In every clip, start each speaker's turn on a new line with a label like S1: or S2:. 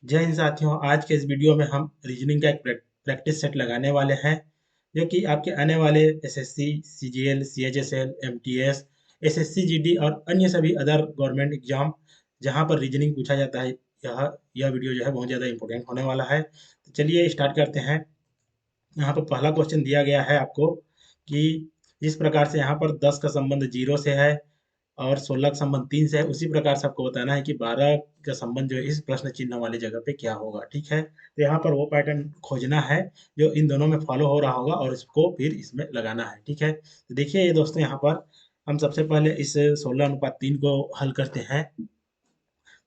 S1: जय हिंद साथियों। आज के इस वीडियो में हम रीजनिंग का एक प्रैक्टिस सेट लगाने वाले हैं जो कि आपके आने वाले SSC, CGL, CHSL, MTS, SSC GD और अन्य सभी अदर गवर्नमेंट एग्जाम जहां पर रीजनिंग पूछा जाता है, यह वीडियो जो है बहुत ज़्यादा इंपॉर्टेंट होने वाला है। तो चलिए स्टार्ट करते हैं। यहाँ पर पहला क्वेश्चन दिया गया है आपको कि जिस प्रकार से यहाँ पर 10 का संबंध 0 से है और 16 का संबंध 3 से है, उसी प्रकार से आपको बताना है कि 12 का संबंध जो है इस प्रश्न चिन्ह वाली जगह पे क्या होगा। ठीक है, तो यहाँ पर वो पैटर्न खोजना है जो इन दोनों में फॉलो हो रहा होगा और इसको फिर इसमें लगाना है। ठीक है, तो देखिए ये दोस्तों, यहाँ पर हम सबसे पहले इस 16:3 को हल करते हैं।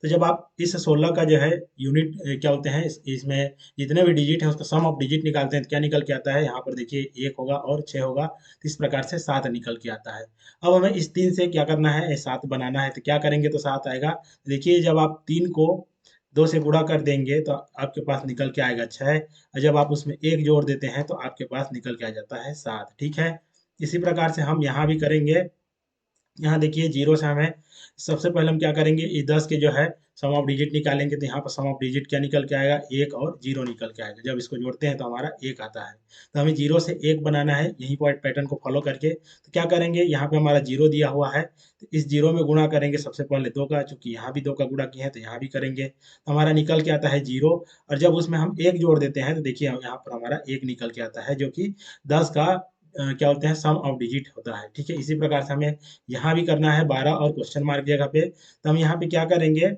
S1: तो जब आप इस 16 का जो है यूनिट क्या बोलते हैं, इसमें जितने भी डिजिट है उसका सम ऑफ डिजिट निकालते हैं तो क्या निकल के आता है, यहाँ पर देखिए 1 होगा और 6 होगा, तो इस प्रकार से 7 निकल के आता है। अब हमें इस 3 से क्या करना है, 7 बनाना है, तो क्या करेंगे तो 7 आएगा। देखिए जब आप 3 को 2 से गुणा कर देंगे तो आपके पास निकल के आएगा 6, और जब आप उसमें 1 जोड़ देते हैं तो आपके पास निकल के आ जाता है 7। ठीक है, इसी प्रकार से हम यहाँ भी करेंगे। यहाँ देखिए 0 से हमें सबसे पहले हम क्या करेंगे, इस 10 के जो है सम ऑफ डिजिट निकालेंगे, तो यहाँ पर सम ऑफ डिजिट क्या निकल के आएगा, 1 और 0 निकल के आएगा। जब इसको जोड़ते हैं तो हमारा 1 आता है। तो हमें 0 से 1 बनाना है, यही पॉइंट पैटर्न को फॉलो करके। तो क्या करेंगे, यहाँ पे हमारा 0 दिया हुआ है, तो इस 0 में गुणा करेंगे सबसे पहले 2 का, चूंकि यहाँ भी 2 का गुणा किया है तो यहाँ भी करेंगे, तो हमारा निकल के आता है 0। और जब उसमें हम 1 जोड़ देते हैं तो देखिए यहाँ पर हमारा 1 निकल के आता है, जो कि 10 का क्या बोलते हैं, सम ऑफ डिजिट होता है। ठीक है, इसी प्रकार से हमें यहाँ भी करना है 12 और क्वेश्चन मार्क जगह पे। तो हम यहाँ पे क्या करेंगे,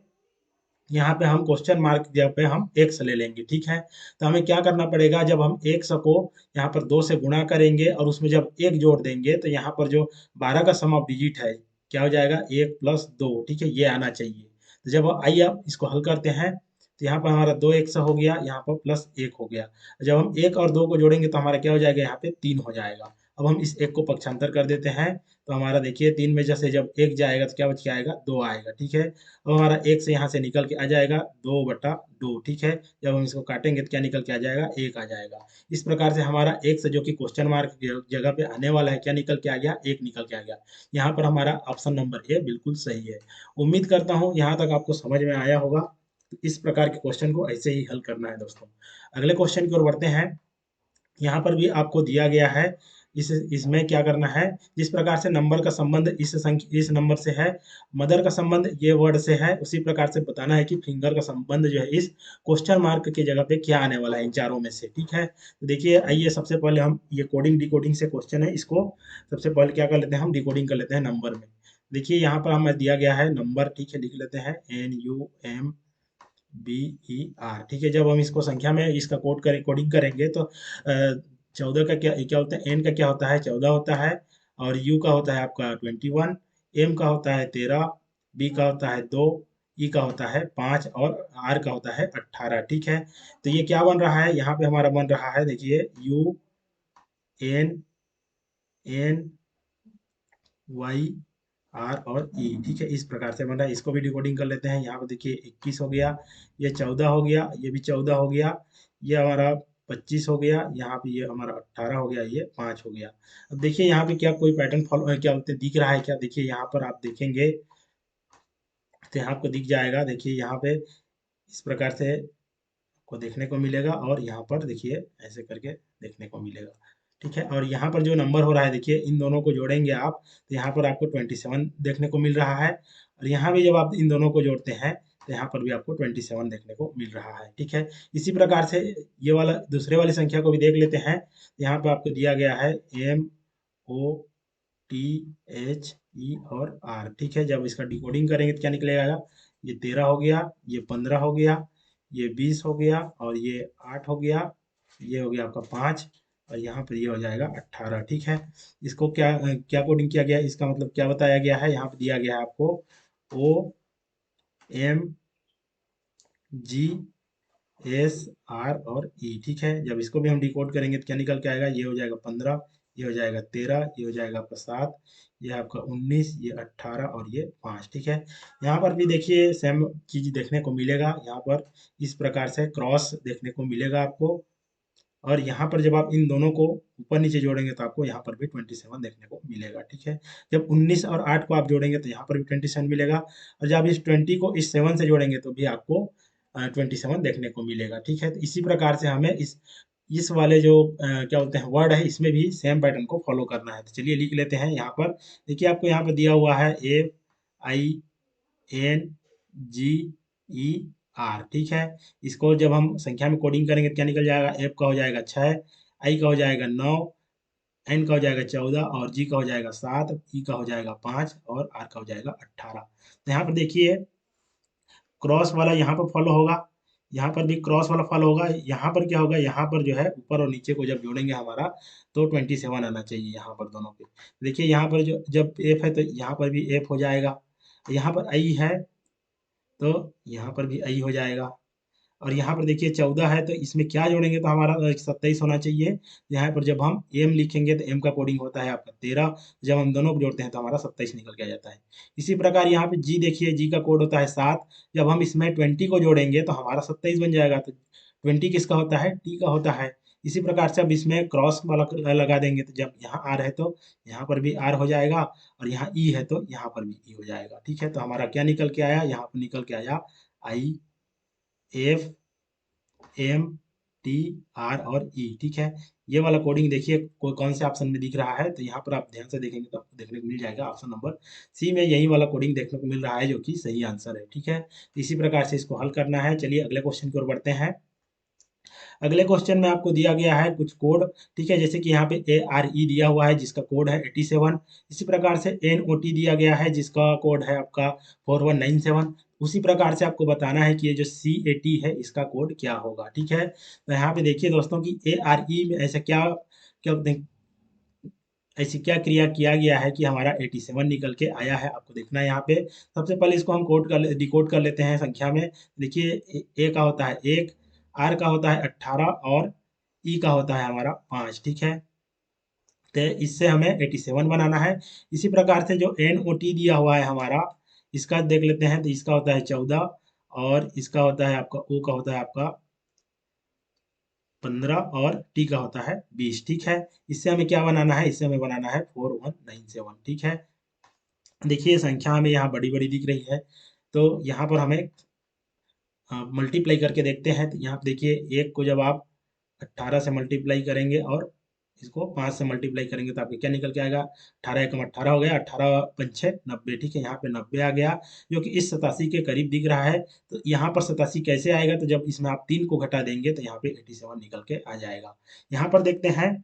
S1: यहाँ पे हम क्वेश्चन मार्क जगह पे हम एक्स ले लेंगे। ठीक है, तो हमें क्या करना पड़ेगा, जब हम एक्स को यहाँ पर 2 से गुणा करेंगे और उसमें जब 1 जोड़ देंगे तो यहाँ पर जो 12 का सम ऑफ डिजिट है क्या हो जाएगा, 1 + 2। ठीक है, ये आना चाहिए। तो जब आइए आप इसको हल करते हैं, तो यहाँ पर हमारा 2 एक्स हो गया, यहाँ पर +1 हो गया। जब हम 1 और 2 को जोड़ेंगे तो हमारा क्या हो जाएगा, यहाँ पे 3 हो जाएगा। अब हम इस 1 को पक्षांतर कर देते हैं, तो हमारा देखिए 3 में जैसे जब 1 जाएगा तो क्या बच के आएगा, 2 आएगा। ठीक है, अब हमारा 1 से यहाँ से निकल के आ जाएगा 2/2। ठीक है, जब हम इसको काटेंगे तो क्या निकल के आ जाएगा, 1 आ जाएगा। इस प्रकार से हमारा 1 से जो कि क्वेश्चन मार्क जगह पे आने वाला है, क्या निकल के आ गया, 1 निकल के आ गया। यहाँ पर हमारा ऑप्शन नंबर ए बिल्कुल सही है। उम्मीद करता हूँ यहाँ तक आपको समझ में आया होगा। तो इस प्रकार के क्वेश्चन को ऐसे ही हल करना है दोस्तों। अगले क्वेश्चन की ओर बढ़ते हैं। यहाँ पर भी आपको दिया गया है, इसमें क्या करना है, जिस प्रकार से नंबर का संबंध इस नंबर से है, मदर का संबंध ये वर्ड से है, उसी प्रकार से बताना है कि फिंगर का संबंध जो है इस क्वेश्चन मार्क की जगह पे क्या आने वाला है इन चारों में से। ठीक है, तो देखिए आइए सबसे पहले हम ये कोडिंग डिकोडिंग से क्वेश्चन है, इसको सबसे पहले क्या कर लेते हैं, हम डिकोडिंग कर लेते हैं नंबर में। देखिए यहाँ पर हमें दिया गया है नंबर। ठीक है, लिख लेते हैं NUMBER। ठीक है, जब हम इसको संख्या में इसका कोडिंग करेंगे तो 14 का क्या क्या होता है, एन का क्या होता है, 14 होता है, और यू का होता है आपका 21, एम का होता है 13, बी का होता है 2, ई का होता है 5 और आर का होता है 18। ठीक है, तो ये क्या बन रहा है, यहाँ पे हमारा बन रहा है, देखिए UNYR और ई। ठीक है, इस प्रकार से बन रहा है, इसको भी डिकोडिंग कर लेते हैं। यहाँ पे देखिए 21 हो गया, ये 14 हो गया, ये भी 14 हो गया, ये हमारा 25 हो गया, यहाँ पे ये हमारा 18 हो गया, ये 5 हो गया। अब देखिए यहाँ पे क्या कोई पैटर्न फॉलो क्या बोलते हैं दिख रहा है क्या, देखिए यहाँ पर आप देखेंगे तो यहाँ आपको दिख जाएगा। देखिए यहाँ पे इस प्रकार से को देखने को मिलेगा, और यहाँ पर देखिए ऐसे करके देखने को मिलेगा। ठीक है, और यहाँ पर जो नंबर हो रहा है, देखिए इन दोनों को जोड़ेंगे आप तो यहाँ पर आपको 27 देखने को मिल रहा है, और यहाँ भी जब आप इन दोनों को जोड़ते हैं तो यहाँ पर भी आपको 27 देखने को मिल रहा है। ठीक है, इसी प्रकार से ये वाला दूसरे वाली संख्या को भी देख लेते हैं। यहाँ पे आपको दिया गया है MOTHE और R। ठीक है, जब इसका डिकोडिंग करेंगे तो क्या निकलेगा, ये 13 हो गया, ये 15 हो गया, ये 20 हो गया, और ये 8 हो गया, ये हो गया आपका 5, और यहाँ पर ये हो जाएगा 18। ठीक है, इसको क्या क्या कोडिंग किया गया है, इसका मतलब क्या बताया गया है, यहाँ पे दिया गया है आपको OMGSR और E। ठीक है, जब इसको भी हम डिकोड करेंगे तो क्या निकल के आएगा, ये हो जाएगा 15, ये हो जाएगा 13, ये हो जाएगा आपका 7, ये आपका 19, ये 18 और ये 5। ठीक है, यहाँ पर भी देखिए सेम चीज देखने को मिलेगा, यहाँ पर इस प्रकार से क्रॉस देखने को मिलेगा आपको। और यहाँ पर जब आप इन दोनों को ऊपर नीचे जोड़ेंगे तो आपको यहाँ पर भी 27 देखने को मिलेगा। ठीक है, जब 19 और 8 को आप जोड़ेंगे तो यहाँ पर भी 27 मिलेगा, और जब इस 20 को इस 7 से जोड़ेंगे तो भी आपको 27 देखने को मिलेगा। ठीक है, तो इसी प्रकार से हमें इस वाले जो क्या बोलते हैं वर्ड है, इसमें भी सेम पैटर्न को फॉलो करना है। तो चलिए लिख लेते हैं यहाँ पर। देखिए आपको यहाँ पर दिया हुआ है FINGER। ठीक है, इसको जब हम संख्या में कोडिंग करेंगे तो क्या निकल जाएगा? F का हो जाएगा 6, I का हो जाएगा 9, N का हो जाएगा 14 और G का हो जाएगा 7, E का हो जाएगा 5 और R का हो जाएगा 18। तो यहाँ पर देखिए क्रॉस वाला यहाँ पर फॉलो होगा, यहाँ पर भी क्रॉस वाला फॉलो होगा। यहाँ पर क्या होगा? यहाँ पर जो है ऊपर और नीचे को जब जोड़ेंगे हमारा, तो 27 आना चाहिए यहाँ पर दोनों पे। देखिए यहाँ पर जो जब F है तो यहाँ पर भी F हो जाएगा, यहाँ पर I है तो यहाँ पर भी I हो जाएगा, और यहाँ पर देखिए 14 है तो इसमें क्या जोड़ेंगे तो हमारा 27 होना चाहिए। यहाँ पर जब हम M लिखेंगे तो M का कोडिंग होता है आपका 13, जब हम दोनों को जोड़ते हैं तो हमारा 27 निकल के आ जाता है। इसी प्रकार यहाँ पे G देखिए, G का कोड होता है 7, जब हम इसमें 20 को जोड़ेंगे तो हमारा 27 बन जाएगा। तो 20 किसका होता है? T का होता है। इसी प्रकार से अब इसमें क्रॉस वाला लगा देंगे तो जब यहाँ R है तो यहाँ पर भी R हो जाएगा, और यहाँ E है तो यहाँ पर भी E हो जाएगा। ठीक है, तो हमारा क्या निकल के आया? यहाँ पर निकल के आया IFMTR और E। ठीक है, ये वाला कोडिंग देखिए कौन से ऑप्शन में दिख रहा है, तो यहाँ पर आप ध्यान से देखेंगे तो आपको देखने को मिल जाएगा ऑप्शन नंबर सी में यही वाला कोडिंग देखने को मिल रहा है, जो कि सही आंसर है। ठीक है, इसी प्रकार से इसको हल करना है। चलिए अगले क्वेश्चन की ओर बढ़ते हैं। अगले क्वेश्चन में आपको दिया गया है कुछ कोड। ठीक है, जैसे कि यहाँ पे ARE दिया हुआ है जिसका कोड है 87। इसी प्रकार से NOT दिया गया है जिसका कोड है आपका 4197। उसी प्रकार से आपको बताना है कि ये जो CAT है इसका कोड क्या होगा। ठीक है, तो यहाँ पे देखिए दोस्तों कि ARE में ऐसा क्या क्या ऐसी क्या क्रिया किया गया है कि हमारा 87 निकल के आया है, आपको देखना है यहाँ पे। सबसे पहले इसको हम डिकोड कर लेते हैं संख्या में। देखिए ए का होता है 1, आर का होता है 18 और ई का होता है हमारा 5। ठीक है, तो इससे हमें 87 बनाना है। इसी प्रकार से जो एन ओ टी दिया हुआ है हमारा, इसका देख लेते हैं। तो इसका होता है 14 और इसका होता है आपका ओ का होता है आपका 15 और टी का होता है 20। ठीक है, इससे हमें क्या बनाना है? इससे हमें बनाना है 4197। ठीक है, देखिए संख्या हमें यहाँ बड़ी बड़ी दिख रही है, तो यहाँ पर हमें मल्टीप्लाई करके देखते हैं। तो यहाँ पे देखिए एक को जब आप 18 से मल्टीप्लाई करेंगे और इसको 5 से मल्टीप्लाई करेंगे तो आपको क्या निकल के आएगा? 18 एकम 18 हो गया, 18 पंचे 90। ठीक है, यहाँ पे 90 आ गया, जो कि इस 87 के करीब दिख रहा है। तो यहाँ पर 87 कैसे आएगा? तो जब इसमें आप 3 को घटा देंगे तो यहाँ पे 87 निकल के आ जाएगा। यहाँ पर देखते हैं,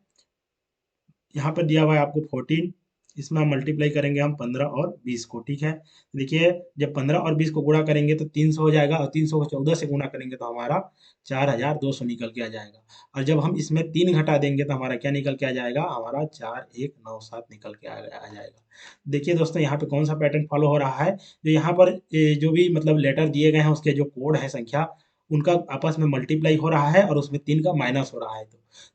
S1: यहाँ पर दिया हुआ है आपको 14, इसमें हम मल्टीप्लाई करेंगे हम 15 और 20 को। ठीक है, देखिए जब 15 और 20 को गुणा करेंगे तो 300 हो जाएगा, और 300 को 14 से गुणा करेंगे तो हमारा 4200 निकल के आ जाएगा। और जब हम इसमें 3 घटा देंगे तो हमारा क्या निकल के आ जाएगा? हमारा 4197 निकल के आ जाएगा। देखिए दोस्तों यहाँ पे कौन सा पैटर्न फॉलो हो रहा है? जो यहाँ पर जो भी मतलब लेटर दिए गए हैं उसके जो कोड है संख्या, उनका आपस में मल्टीप्लाई हो रहा है और उसमें 3 का माइनस हो रहा है।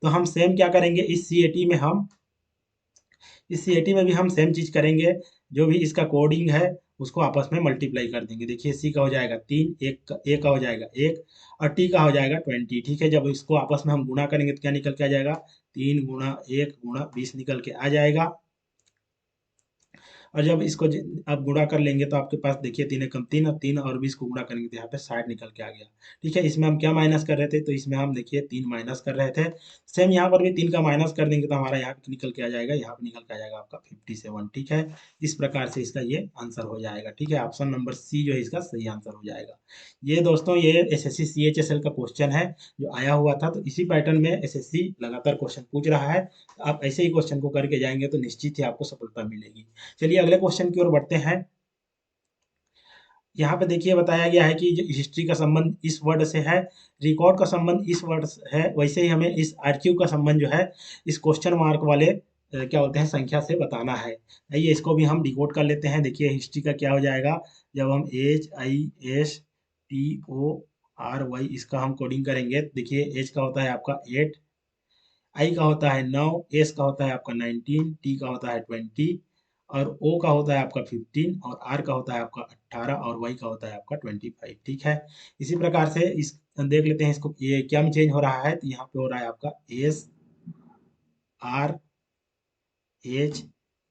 S1: तो हम सेम क्या करेंगे? इस CAT में हम इस CAT में भी हम सेम चीज करेंगे। जो भी इसका कोडिंग है उसको आपस में मल्टीप्लाई कर देंगे। देखिए C का हो जाएगा 3, A का हो जाएगा 1 और T का हो जाएगा 20। ठीक है, जब इसको आपस में हम गुणा करेंगे तो क्या निकल के आ जाएगा? 3 गुणा 1 गुणा 20 निकल के आ जाएगा। और जब इसको आप गुणा कर लेंगे तो आपके पास देखिए 3 एकम 3 और 3 और 20 को गुणा करेंगे तो यहाँ पे 60 निकल के आ गया। ठीक है, इसमें हम क्या माइनस कर रहे थे? तो इसमें हम देखिए 3 माइनस कर रहे थे। सेम यहाँ पर भी 3 का माइनस कर देंगे तो हमारा यहाँ पे निकल के आ जाएगा, यहाँ पे निकल के आ जाएगा आपका 57। ठीक है, इस प्रकार से इसका ये आंसर हो जाएगा। ठीक है, ऑप्शन नंबर सी जो है इसका सही आंसर हो जाएगा। ये दोस्तों ये SSC CHSL का क्वेश्चन है जो आया हुआ था। तो इसी पैटर्न में SSC लगातार क्वेश्चन पूछ रहा है, तो आप ऐसे ही क्वेश्चन को करके जाएंगे तो निश्चित ही आपको सफलता मिलेगी। चलिए अगले क्वेश्चन की ओर बढ़ते हैं। यहाँ पे देखिए बताया गया है कि जो हिस्ट्री का संबंध इस वर्ड से है, रिकॉर्ड का संबंध इस वर्ड से है, वैसे ही हमें इस आर्क्यू का संबंध जो है इस क्वेश्चन मार्क वाले क्या बोलते हैं संख्या से बताना है। आइए इसको भी हम डिकोड कर लेते हैं। देखिए हिस्ट्री का क्या हो जाएगा? जब हम HISTORY इसका हम कोडिंग करेंगे, देखिए एच का होता है आपका 8, आई का होता है 9, एस का होता है आपका 19, टी का होता है 20 और ओ का होता है आपका 15 और आर का होता है आपका 18 और वाई का होता है आपका 25। ठीक है, इसी प्रकार से इस देख लेते हैं इसको ये क्या में चेंज हो रहा है। तो यहाँ पे हो रहा है आपका S, R, H,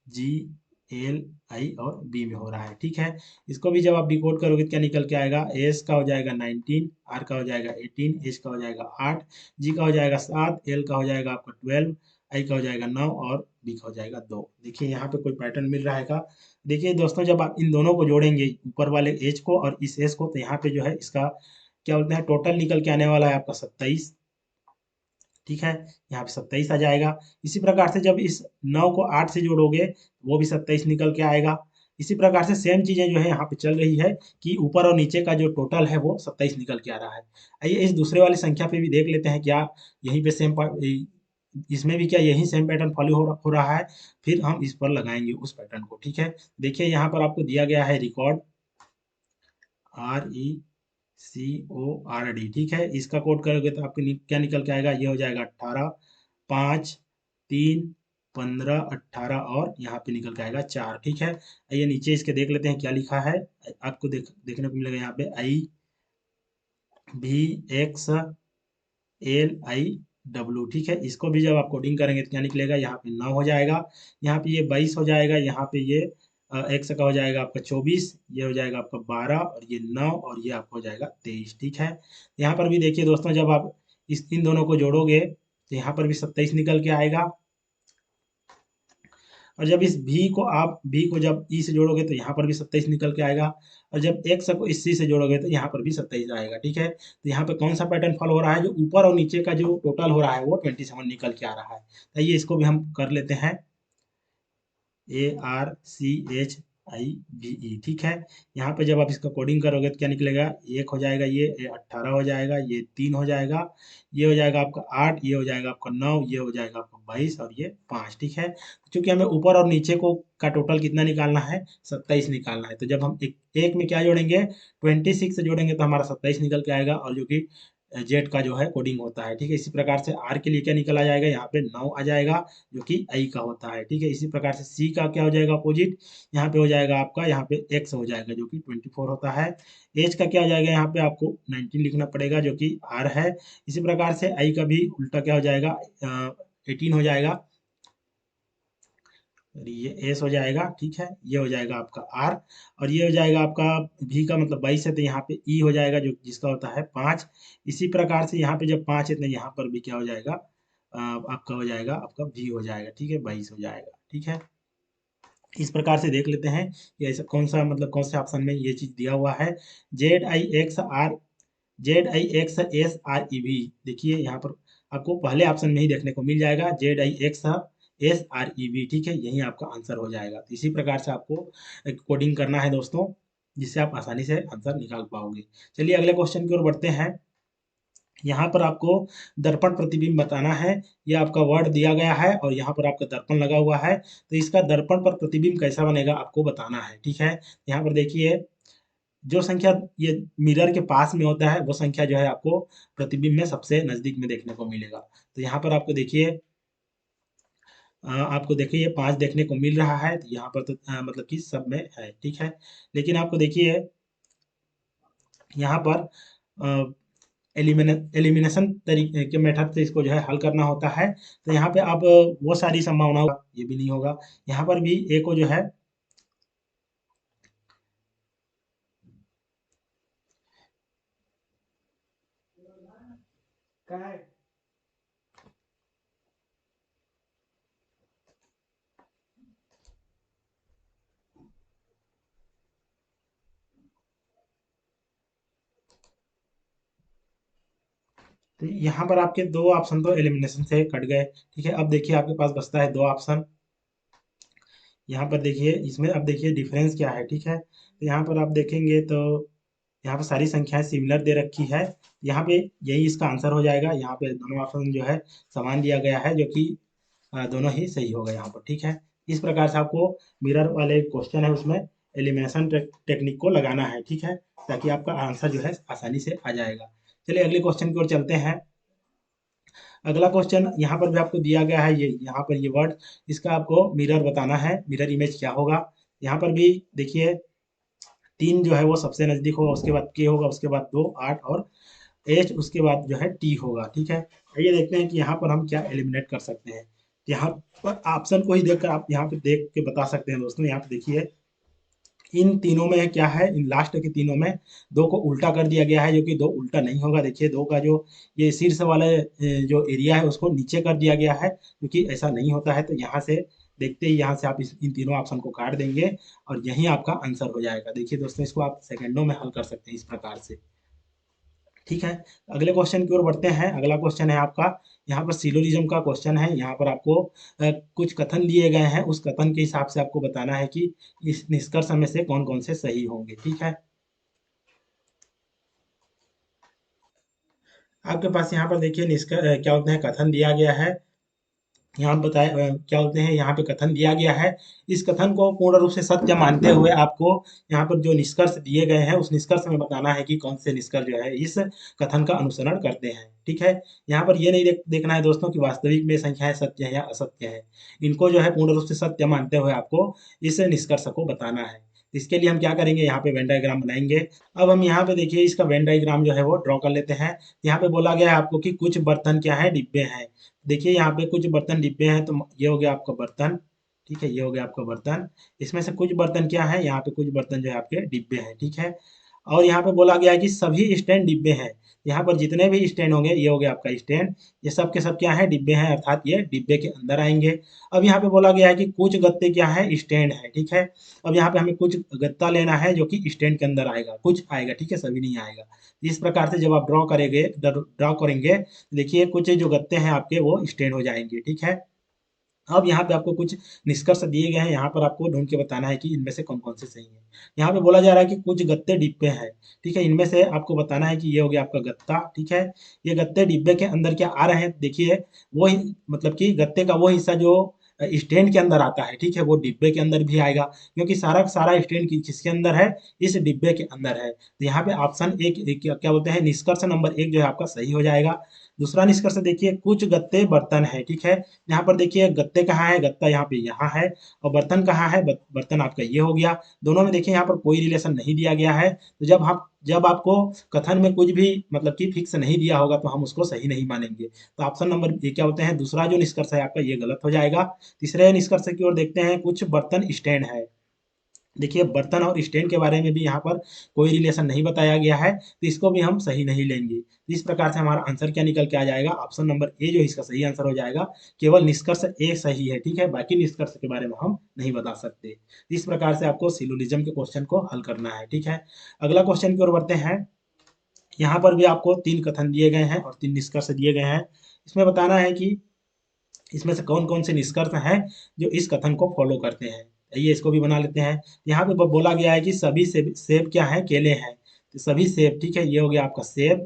S1: G, L I और बी में हो रहा है। ठीक है, इसको भी जब आप डिकोड करोगे तो क्या निकल के आएगा, एस का हो जाएगा 19, आर का हो जाएगा 18, एच का हो जाएगा 8, जी का हो जाएगा 7, एल का हो जाएगा आपका 12, आई का हो जाएगा 9 और बी का हो जाएगा 2। देखिए यहाँ पे कोई पैटर्न मिल रहा है का। देखिए दोस्तों, जब आप इन दोनों को जोड़ेंगे, ऊपर वाले एच को और इस एस को, तो यहाँ पे जो है इसका क्या बोलते हैं, टोटल निकल के आने वाला है आपका 27। ठीक है, यहाँ पे 27 आ जाएगा। इसी प्रकार से जब इस 9 को 8 से जोड़ोगे, वो भी 27 निकल के आएगा। इसी प्रकार से सेम चीजें जो है यहाँ पे चल रही है कि ऊपर और नीचे का जो टोटल है वो 27 निकल के आ रहा है। आइए इस दूसरे वाली संख्या पे भी देख लेते हैं, क्या यहीं पे सेम, इसमें भी क्या यही सेम पैटर्न फॉलो हो रहा है। फिर हम इस पर लगाएंगे उस पैटर्न को। ठीक है, देखिए यहाँ पर आपको दिया गया है रिकॉर्ड, RECORD। ठीक है, इसका कोड करोगे तो आपको क्या निकल के आएगा, ये हो जाएगा 18, 5, 3, 15, 18 और यहाँ पे निकल के आएगा 4। ठीक है, आइए नीचे इसके देख लेते हैं क्या लिखा है। आपको देखने को मिलेगा यहाँ पे IVXLIW। ठीक है, इसको भी जब आप कोडिंग करेंगे तो क्या निकलेगा, यहाँ पे 9 हो जाएगा, यहाँ पे ये 22 हो जाएगा, यहाँ पे ये एक्स का हो जाएगा आपका 24, ये हो जाएगा आपका 12 और ये 9 और ये आपका हो जाएगा 23। ठीक है, यहाँ पर भी देखिए दोस्तों, जब आप इन दोनों को जोड़ोगे तो यहाँ पर भी 27 निकल के आएगा। और जब इस भी को जब ई से जोड़ोगे तो यहाँ पर भी 27 निकल के आएगा। और जब एक्स को इस सी से जोड़ोगे तो यहाँ पर भी 27 आएगा। ठीक है, तो यहाँ पे कौन सा पैटर्न फॉलो हो रहा है, जो ऊपर और नीचे का जो टोटल हो रहा है वो 27 निकल के आ रहा है। तो ये इसको भी हम कर लेते हैं, ARCHIVE। ठीक है, यहाँ पे जब आप इसका कोडिंग करोगे तो क्या निकलेगा, एक हो जाएगा, ये 18 हो जाएगा, ये 3 हो जाएगा, ये हो जाएगा आपका 8, ये हो जाएगा आपका 9, ये हो जाएगा आपका 22 और ये 5। ठीक है, क्योंकि हमें ऊपर और नीचे को का टोटल कितना निकालना है, 27 निकालना है। तो जब हम एक में क्या जोड़ेंगे, 26 से जोड़ेंगे तो हमारा 27 निकल के आएगा, और जो कि जेड का जो है कोडिंग होता है। ठीक है, इसी प्रकार से आर के लिए क्या निकल आ जाएगा, यहाँ पे 9 आ जाएगा, जो कि आई का होता है। ठीक है, इसी प्रकार से सी का क्या हो जाएगा अपोजिट, यहाँ पे हो जाएगा आपका, यहाँ पे एक्स हो जाएगा, जो कि 24 होता है। एच का क्या हो जाएगा, यहाँ पे आपको 19 लिखना पड़ेगा, जो कि आर है। इसी प्रकार से आई का भी उल्टा क्या हो जाएगा, 18 हो जाएगा, और ये एस हो जाएगा। ठीक है, ये हो जाएगा आपका आर, और ये हो जाएगा आपका भी का मतलब 22 है, तो यहाँ पे ई हो जाएगा, जो जिसका होता है 5। इसी प्रकार से यहाँ पे जब 5 है तो यहाँ पर भी क्या हो जाएगा, आपका हो जाएगा, आपका भी हो जाएगा। ठीक है, 22 हो जाएगा। ठीक है, इस प्रकार से देख लेते हैं कि ऐसा कौन सा मतलब कौन से ऑप्शन में ये चीज दिया हुआ है। ZIXSREV। देखिए यहाँ पर आपको पहले ऑप्शन में ही देखने को मिल जाएगा, ZIXSREV। ठीक है, यही आपका आंसर हो जाएगा। तो इसी प्रकार से आपको कोडिंग करना है दोस्तों, जिससे आप आसानी से आंसर निकाल पाओगे। चलिए अगले क्वेश्चन की ओर बढ़ते हैं। यहाँ पर आपको दर्पण प्रतिबिंब बताना है। ये आपका वर्ड दिया गया है और यहाँ पर आपका दर्पण लगा हुआ है, तो इसका दर्पण पर प्रतिबिंब कैसा बनेगा आपको बताना है। ठीक है, यहाँ पर देखिए, जो संख्या ये मिरर के पास में होता है वो संख्या जो है आपको प्रतिबिंब में सबसे नजदीक में देखने को मिलेगा। तो यहाँ पर आपको देखिए, आपको देखिए ये 5 देखने को मिल रहा है, तो यहाँ पर तो मतलब कि सब में है। ठीक है, लेकिन आपको देखिए यहाँ पर एलिमिनेशन तरीके के मेथड से इसको जो है हल करना होता है। तो यहाँ पे आप वो सारी संभावनाओं, ये भी नहीं होगा। यहाँ पर भी ए को जो है, तो यहाँ पर आपके दो ऑप्शन तो एलिमिनेशन से कट गए। ठीक है, अब देखिए आपके पास बचता है दो ऑप्शन। यहाँ पर देखिए, इसमें अब देखिए डिफरेंस क्या है। ठीक है, तो यहाँ पर आप देखेंगे तो यहाँ पर सारी संख्याएं सिमिलर दे रखी है। यहाँ पे यही इसका आंसर हो जाएगा। यहाँ पे दोनों ऑप्शन जो है समान दिया गया है, जो कि दोनों ही सही होगा यहाँ पर। ठीक है, इस प्रकार से आपको मिरर वाले क्वेश्चन है उसमें एलिमिनेशन टेक्निक को लगाना है। ठीक है, ताकि आपका आंसर जो है आसानी से आ जाएगा। चलिए अगले क्वेश्चन की ओर चलते हैं। अगला क्वेश्चन यहाँ पर भी आपको दिया गया है, ये यहाँ पर ये वर्ड, इसका आपको मिरर बताना है, मिरर इमेज क्या होगा। यहाँ पर भी देखिए 3 जो है वो सबसे नजदीक होगा, उसके बाद के होगा, उसके बाद 2, 8 और एच, उसके बाद जो है टी होगा। ठीक है, आइए देखते हैं कि यहाँ पर हम क्या एलिमिनेट कर सकते हैं। यहाँ पर ऑप्शन को ही देखकर आप यहाँ पे देख के बता सकते हैं दोस्तों। यहाँ पे देखिए इन तीनों में क्या है, इन लास्ट के तीनों में दो को उल्टा कर दिया गया है, जो कि दो उल्टा नहीं होगा। देखिए दो का जो ये शीर्ष वाला जो एरिया है उसको नीचे कर दिया गया है, क्योंकि ऐसा नहीं होता है। तो यहाँ से देखते ही यहाँ से आप इन तीनों ऑप्शन को काट देंगे और यही आपका आंसर हो जाएगा। देखिए दोस्तों, इसको आप सेकंडों में हल कर सकते हैं इस प्रकार से। ठीक है, अगले क्वेश्चन की ओर बढ़ते हैं। अगला क्वेश्चन है आपका, यहाँ पर सिलोजिज्म का क्वेश्चन है। यहाँ पर आपको कुछ कथन दिए गए हैं, उस कथन के हिसाब से आपको बताना है कि इस निष्कर्ष में से कौन कौन से सही होंगे। ठीक है, आपके पास यहाँ पर देखिए निष्कर्ष क्या होते हैं, कथन दिया गया है। यहाँ बताए क्या होते हैं, यहाँ पे कथन दिया गया है। इस कथन को पूर्ण रूप से सत्य मानते हुए आपको यहाँ पर जो निष्कर्ष दिए गए हैं उस निष्कर्ष में बताना है कि कौन से निष्कर्ष जो है इस कथन का अनुसरण करते हैं। ठीक है, यहाँ पर ये नहीं देखना है दोस्तों कि वास्तविक में संख्याएं सत्य है या असत्य है। इनको जो है पूर्ण रूप से सत्य मानते हुए आपको इस निष्कर्ष को बताना है। इसके लिए हम क्या करेंगे, यहाँ पे वेन डायग्राम बनाएंगे। अब हम यहाँ पे देखिए इसका वेन डायग्राम जो है वो ड्रॉ कर लेते हैं। यहाँ पे बोला गया है आपको कि कुछ बर्तन क्या है, डिब्बे हैं। देखिए यहाँ पे कुछ बर्तन डिब्बे हैं, तो ये हो गया आपका बर्तन। ठीक है, ये हो गया आपका बर्तन। इसमें से कुछ बर्तन क्या है, यहाँ पे कुछ बर्तन जो है आपके डिब्बे हैं। ठीक है, और यहाँ पे बोला गया है कि सभी स्टैंड डिब्बे हैं। यहाँ पर जितने भी स्टैंड होंगे, ये हो गया आपका स्टैंड, ये सब के सब क्या है, डिब्बे हैं, अर्थात ये डिब्बे के अंदर आएंगे। अब यहाँ पे बोला गया है कि कुछ गत्ते क्या है, स्टैंड है। ठीक है, अब यहाँ पे हमें कुछ गत्ता लेना है जो कि स्टैंड के अंदर आएगा, कुछ आएगा। ठीक है, सभी नहीं आएगा। इस प्रकार से जब आप ड्रॉ करेंगे, देखिए कुछ जो गत्ते हैं आपके वो स्टैंड हो जाएंगे। ठीक है, अब यहाँ पे आपको कुछ निष्कर्ष दिए गए हैं, यहाँ पर आपको ढूंढ के बताना है कि इनमें से कौन कौन से सही है। यहाँ पे बोला जा रहा है कि कुछ गत्ते डिब्बे हैं। ठीक है, इनमें से आपको बताना है कि ये हो गया आपका गत्ता। ठीक है, ये गत्ते डिब्बे के अंदर क्या आ रहे हैं, देखिए वो ही मतलब कि गत्ते का वो हिस्सा जो स्टैंड के अंदर आता है। ठीक है, वो डिब्बे के अंदर भी आएगा, क्योंकि सारा का सारा स्टैंड किसके अंदर है, इस डिब्बे के अंदर है। तो यहाँ पे ऑप्शन एक क्या बोलते हैं, निष्कर्ष नंबर एक जो है आपका सही हो जाएगा। दूसरा निष्कर्ष देखिए, कुछ गत्ते बर्तन है। ठीक है, यहाँ पर देखिए गत्ते कहाँ है, गत्ता यहाँ पे यहाँ है, और बर्तन कहाँ है, बर्तन आपका ये हो गया। दोनों में देखिए यहाँ पर कोई रिलेशन नहीं दिया गया है। तो जब आपको कथन में कुछ भी मतलब कि फिक्स नहीं दिया होगा तो हम उसको सही नहीं मानेंगे। तो ऑप्शन नंबर ये क्या होते हैं, दूसरा जो निष्कर्ष है आपका ये गलत हो जाएगा। तीसरे निष्कर्ष की ओर देखते हैं, कुछ बर्तन स्टैंड है। देखिए बर्तन और स्टैंड के बारे में भी यहाँ पर कोई रिलेशन नहीं बताया गया है, तो इसको भी हम सही नहीं लेंगे। तो इस प्रकार से हमारा आंसर क्या निकल के आ जाएगा, ऑप्शन नंबर ए जो इसका सही आंसर हो जाएगा। केवल निष्कर्ष ए सही है। ठीक है, बाकी निष्कर्ष के बारे में हम नहीं बता सकते। इस प्रकार से आपको सिलोजिज्म के क्वेश्चन को हल करना है। ठीक है, अगला क्वेश्चन की ओर बढ़ते हैं। यहाँ पर भी आपको तीन कथन दिए गए हैं और तीन निष्कर्ष दिए गए हैं। इसमें बताना है कि इसमें से कौन कौन से निष्कर्ष हैं जो इस कथन को फॉलो करते हैं। ये इसको भी बना लेते हैं। यहाँ पे बोला गया है कि सभी सेब सेब क्या है, केले हैं। तो सभी सेब, ठीक है, ये हो गया आपका सेब,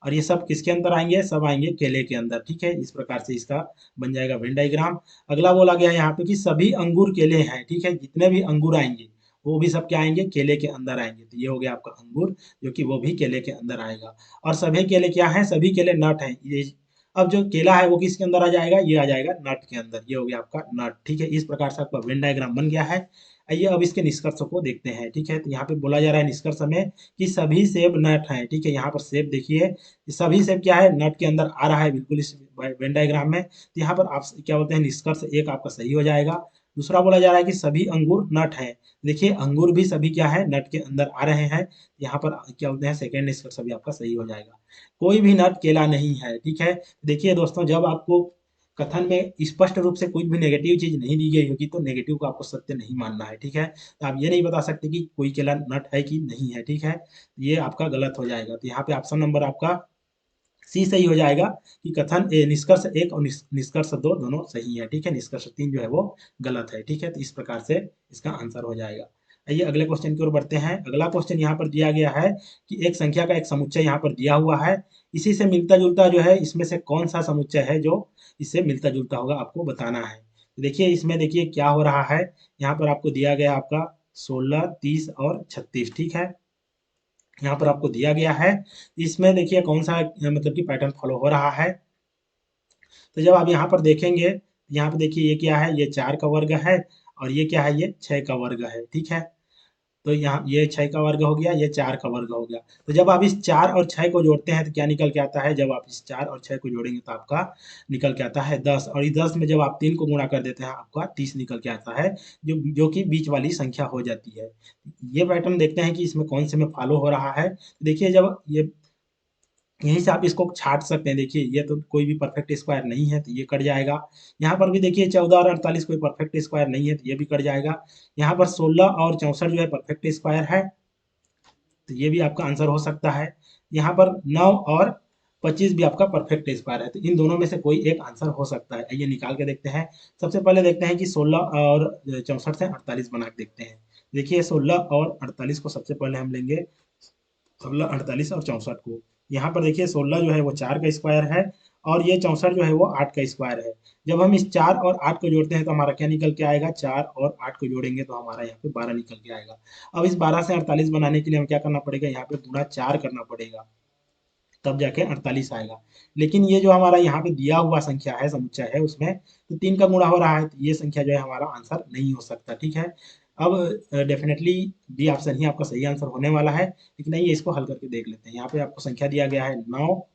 S1: और ये सब किसके अंदर आएंगे, सब आएंगे केले के अंदर। ठीक है, इस प्रकार से इसका बन जाएगा वेन डायग्राम। अगला बोला गया है यहाँ पे कि सभी अंगूर केले हैं। ठीक है, जितने भी अंगूर आएंगे वो भी सब क्या आएंगे, केले के अंदर आएंगे। तो ये हो गया आपका अंगूर, जो कि वो भी केले के अंदर आएगा। और सभी केले क्या हैं, सभी केले नट हैं। ये अब जो केला है वो किसके अंदर आ जाएगा, ये आ जाएगा नट के अंदर। ये हो गया आपका नट। ठीक है, इस प्रकार से आपका वेन डायग्राम बन गया है। आइए अब इसके निष्कर्ष को देखते हैं। ठीक है, तो यहाँ पे बोला जा रहा है निष्कर्ष में कि सभी सेब नट हैं। ठीक है, यहाँ पर सेब देखिए, सभी सेब क्या है, नट के अंदर आ रहा है बिल्कुल इस वेन डायग्राम में। तो यहाँ पर आप क्या बोलते हैं, निष्कर्ष एक आपका सही हो जाएगा। दूसरा बोला जा रहा है कि सभी अंगूर नट हैं। देखिए अंगूर भी सभी क्या है, नट के अंदर आ रहे हैं। यहाँ पर क्या बोलते हैं, सेकेंड निष्कर्ष भी आपका सही हो जाएगा। कोई भी नट केला नहीं है। ठीक है, देखिए दोस्तों, जब आपको कथन में स्पष्ट रूप से कुछ भी नेगेटिव चीज नहीं दी गई होगी तो नेगेटिव को आपको सत्य नहीं मानना है। ठीक है, तो आप ये नहीं बता सकते कि कोई केला नट है कि नहीं है। ठीक है, ये आपका गलत हो जाएगा। तो यहाँ पे ऑप्शन नंबर आपका सी सही हो जाएगा कि कथन निष्कर्ष एक और निष्कर्ष दो दोनों सही है। ठीक है, निष्कर्ष तीन जो है वो गलत है। ठीक है, तो इस प्रकार से इसका आंसर हो जाएगा। आइए अगले क्वेश्चन की ओर बढ़ते हैं। अगला क्वेश्चन यहाँ पर दिया गया है कि एक संख्या का एक समुच्चय यहाँ पर दिया हुआ है। इसी से मिलता जुलता जो है, इसमें से कौन सा समुच्चय है जो इससे मिलता जुलता होगा, आपको बताना है। तो देखिए इसमें देखिए क्या हो रहा है, यहाँ पर आपको दिया गया आपका 16, 30 और 36। ठीक है, यहाँ पर आपको दिया गया है। इसमें देखिए कौन सा मतलब कि पैटर्न फॉलो हो रहा है। तो जब आप यहाँ पर देखेंगे, यहाँ पे देखिए ये क्या है, ये 4 का वर्ग है, और ये क्या है, ये 6 का वर्ग है। ठीक है, तो यहाँ ये 6 का वर्ग हो गया, ये 4 का वर्ग हो गया। तो जब आप इस 4 और 6 को जोड़ते हैं तो क्या निकल के आता है, जब आप इस 4 और 6 को जोड़ेंगे तो आपका निकल के आता है 10, और इस 10 में जब आप 3 को गुणा कर देते हैं आपका 30 निकल के आता है, जो कि बीच वाली संख्या हो जाती है। ये पैटर्न देखते हैं कि इसमें कौन से में फॉलो हो रहा है। देखिए जब ये यहीं से आप इसको छाट सकते हैं। देखिए ये तो कोई भी परफेक्ट स्क्वायर नहीं है तो ये कट जाएगा। यहाँ पर भी देखिए 14 और 48 कोई परफेक्ट स्क्वायर नहीं है तो ये भी कट जाएगा। यहाँ पर 16 और 64 जो है परफेक्ट स्क्वायर है, तो ये भी आपका आंसर हो सकता है। यहाँ पर 9 और 25 भी आपका परफेक्ट स्क्वायर है, तो इन दोनों में से कोई एक आंसर हो सकता है। आइए निकाल के देखते हैं। सबसे पहले देखते हैं कि 16 और 64 से 48 बना के देखते हैं। देखिए 16 और 48 को सबसे पहले हम लेंगे, 16, 48 और 64 को। यहाँ पर देखिए 16 जो है वो 4 का स्क्वायर है, और ये 64 जो है वो 8 का स्क्वायर है। जब हम इस 4 और 8 को जोड़ते हैं तो हमारा क्या निकल के आएगा, 4 और 8 को जोड़ेंगे तो हमारा यहाँ पे 12 निकल के आएगा। अब इस 12 से 48 बनाने के लिए हमें क्या करना पड़ेगा, यहाँ पे गुणा 4 करना पड़ेगा, तब जाके 48 आएगा। लेकिन ये जो हमारा यहाँ पे दिया हुआ संख्या है, समुच्चय है, उसमें तो 3 का गुणा हो रहा है, तो ये संख्या जो है हमारा आंसर नहीं हो सकता। ठीक है, अब डेफिनेटली बी ऑप्शन ही आपका सही आंसर होने वाला है। लेकिन नहीं, इसको हल करके देख लेते हैं। यहाँ पे आपको संख्या दिया गया है 9,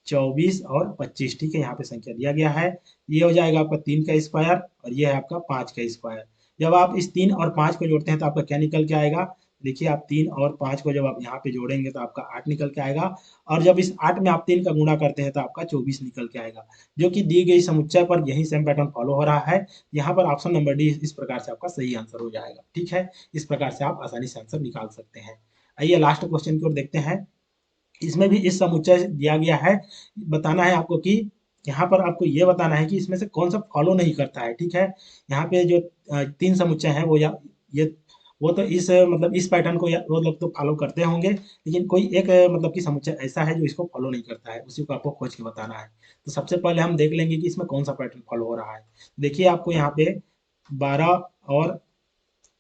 S1: 24 और 25। ठीक है, यहाँ पे संख्या दिया गया है। ये हो जाएगा आपका 3 का स्क्वायर, और ये है आपका 5 का स्क्वायर। जब आप इस 3 और 5 को जोड़ते हैं तो आपका क्या निकल के आएगा, देखिए आप 3 और 5 को जब आप यहाँ पे जोड़ेंगे तो आपका 8 निकल के आएगा, और जब इस 8 में आप 3 का गुणा करते हैं तो आपका 24 निकल के आएगा, जो कि दी गई समुच्चय पर यही सेम पैटर्न फॉलो हो रहा है। यहाँ पर ऑप्शन नंबर डी इस प्रकार से आपका सही आंसर हो जाएगा। ठीक है, इस प्रकार से आप आसानी से आंसर निकाल सकते हैं। आइए लास्ट क्वेश्चन की ओर देखते हैं। इसमें भी इस समुच्चय दिया गया है, बताना है आपको कि यहाँ पर आपको ये बताना है कि इसमें से कौन सा फॉलो नहीं करता है। ठीक है, यहाँ पे जो 3 समुच्चय हैं वो या ये वो तो इस मतलब इस पैटर्न को वो लोग तो फॉलो करते होंगे, लेकिन कोई एक मतलब कि समुच्चय ऐसा है जो इसको फॉलो नहीं करता है, उसी को आपको खोज के बताना है। तो सबसे पहले हम देख लेंगे कि इसमें कौन सा पैटर्न फॉलो हो रहा है। देखिए आपको यहाँ पे 12 और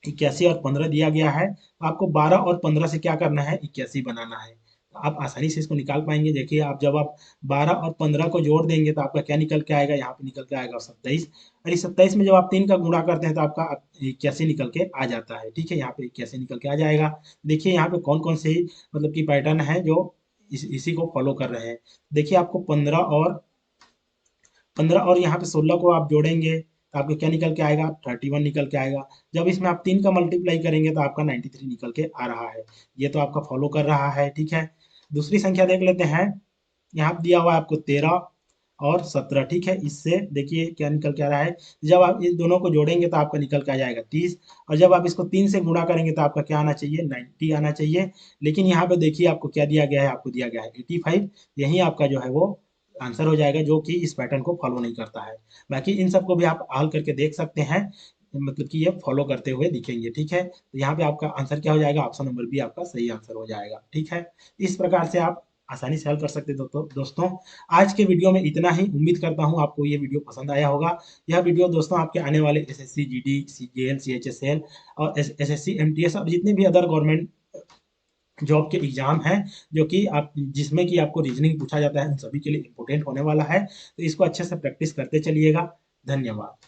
S1: 81 और 15 दिया गया है, तो आपको 12 और 15 से क्या करना है, 81 बनाना है। तो आप आसानी से इसको निकाल पाएंगे। देखिए आप जब आप 12 और 15 को जोड़ देंगे तो आपका क्या निकल के आएगा, यहाँ पे निकल के आएगा 27, और इस 27 में जब आप 3 का गुणा करते हैं तो आपका 81 निकल के आ जाता है। ठीक है, यहाँ पे 81 निकल के आ जाएगा। देखिए यहाँ पे कौन कौन से मतलब कि पैटर्न है जो इसी को फॉलो कर रहे हैं। देखिए आपको 15 और यहाँ पे 16 को आप जोड़ेंगे तो आपको क्या निकल के आएगा, 31 निकल के आएगा। जब इसमें आप 3 का मल्टीप्लाई करेंगे तो आपका 93 निकल के आ रहा है। ये तो आपका फॉलो कर रहा है। ठीक है, दूसरी संख्या देख लेते हैं। यहाँ पे दिया हुआ है आपको 13 और 17। ठीक है, इससे देखिए क्या निकल के आ रहा है, जब आप इस दोनों को जोड़ेंगे तो आपका निकल के आ जाएगा 30, और जब आप इसको 3 से गुणा करेंगे तो आपका क्या आना चाहिए, 90 आना चाहिए। लेकिन यहाँ पे देखिए आपको क्या दिया गया है, आपको दिया गया है 85। यही आपका जो है वो आंसर हो जाएगा, जो कि इस पैटर्न को फॉलो नहीं करता है। बाकी इन सबको भी आप हल करके देख सकते हैं, मतलब कि ये फॉलो करते हुए दिखेंगे। ठीक है, तो यहाँ पे आपका आंसर क्या हो जाएगा, ऑप्शन नंबर बी आपका सही आंसर हो जाएगा। ठीक है, इस प्रकार से आप आसानी से हल कर सकते हैं। दोस्तों आज के वीडियो में इतना ही। उम्मीद करता हूँ आपको ये वीडियो पसंद आया होगा। यह वीडियो दोस्तों आपके आने वाले एसएससी जीडी, सीजीएल, सीएचएसएल और एसएससी एमटीएस और जितने भी अदर गवर्नमेंट जॉब के एग्जाम हैं, जो कि आप जिसमें कि आपको रीजनिंग पूछा जाता है, उन सभी के लिए इम्पोर्टेंट होने वाला है। तो इसको अच्छे से प्रैक्टिस करते चलिएगा। धन्यवाद।